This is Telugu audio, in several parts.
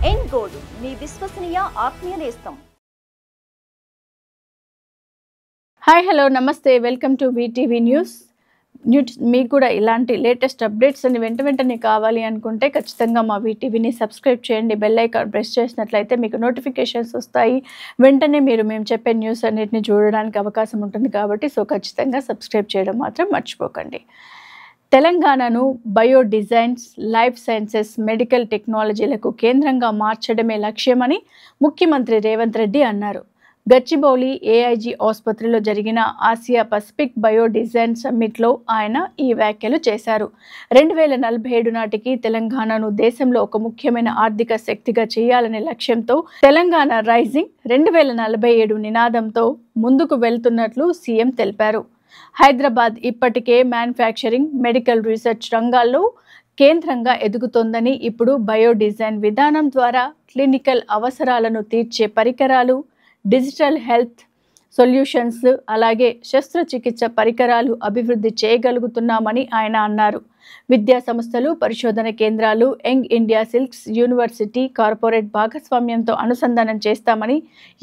ఎన్ గోల్డ్ మీ విశ్వసనీయ ఆత్మీయ నేస్తం. హాయ్ హలో నమస్తే, వెల్కమ్ టు వీటీవీ న్యూస్. మీకు కూడా ఇలాంటి లేటెస్ట్ అప్డేట్స్ అని వెంటనే కావాలి అనుకుంటే ఖచ్చితంగా మా వీటీవీని సబ్స్క్రైబ్ చేయండి. బెల్ ఐకాన్ ప్రెస్ చేసినట్లయితే మీకు నోటిఫికేషన్స్ వస్తాయి. వెంటనే మేము చెప్పే న్యూస్ అన్నిటిని చూడడానికి అవకాశం ఉంటుంది కాబట్టి ఖచ్చితంగా సబ్స్క్రైబ్ చేయడం మాత్రం మర్చిపోకండి. తెలంగాణను bio designs, life sciences, medical టెక్నాలజీలకు కేంద్రంగా మార్చడమే లక్ష్యమని ముఖ్యమంత్రి రేవంత్ రెడ్డి అన్నారు. గచ్చిబౌలి ఏఐజీ ఆసుపత్రిలో జరిగిన ఆసియా పసిఫిక్ బయో డిజైన్ సమ్మిట్లో ఆయన ఈ వ్యాఖ్యలు చేశారు. 2047 నాటికి తెలంగాణను దేశంలో ఒక ముఖ్యమైన ఆర్థిక శక్తిగా చేయాలనే లక్ష్యంతో తెలంగాణ రైజింగ్ 2047 నినాదంతో ముందుకు వెళ్తున్నట్లు సీఎం తెలిపారు. హైదరాబాద్ ఇప్పటికే మ్యానుఫ్యాక్చరింగ్, మెడికల్ రీసెర్చ్ రంగాల్లో కేంద్రంగా ఎదుగుతోందని, ఇప్పుడు బయో డిజైన్ విధానం ద్వారా క్లినికల్ అవసరాలను తీర్చే పరికరాలు, డిజిటల్ హెల్త్ సొల్యూషన్స్, అలాగే శస్త్రచికిత్స పరికరాలు అభివృద్ధి చేయగలుగుతున్నామని ఆయన అన్నారు. విద్యా సంస్థలు, పరిశోధన కేంద్రాలు, young India silks university corporate భాగస్వామ్యంతో అనుసంధానం చేస్తామని,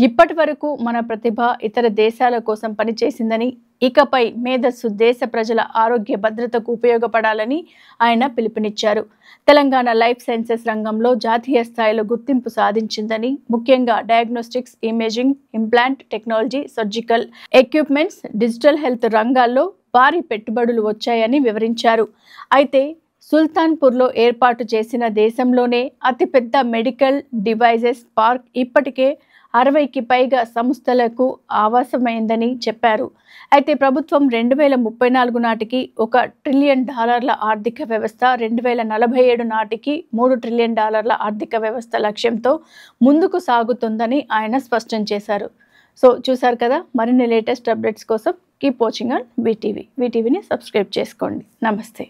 ఇప్పటి వరకు మన ప్రతిభ ఇతర దేశాల కోసం పనిచేసిందని, ఇకపై మేధస్సు దేశ ప్రజల ఆరోగ్య భద్రతకు ఉపయోగపడాలని ఆయన పిలుపునిచ్చారు. తెలంగాణ లైఫ్ సైన్సెస్ రంగంలో జాతీయ స్థాయిలో గుర్తింపు సాధించిందని, ముఖ్యంగా diagnostics, imaging, implant technology, surgical equipments, digital health రంగాల్లో భారీ పెట్టుబడులు వచ్చాయని వివరించారు. అయితే సుల్తాన్పూర్లో ఏర్పాటు చేసిన దేశంలోనే అతిపెద్ద మెడికల్ డివైజెస్ పార్క్ ఇప్పటికే 60కి పైగా సంస్థలకు ఆవాసమైందని చెప్పారు. అయితే ప్రభుత్వం 2034 నాటికి $1 ట్రిలియన్ ఆర్థిక వ్యవస్థ, 2047 నాటికి $3 ట్రిలియన్ ఆర్థిక వ్యవస్థ లక్ష్యంతో ముందుకు సాగుతుందని ఆయన స్పష్టం చేశారు. చూశారు కదా, మరిన్ని లేటెస్ట్ అప్డేట్స్ కోసం కీప్ వాచింగ్ ఆన్ వీటీవీని సబ్స్క్రైబ్ చేసుకోండి. నమస్తే.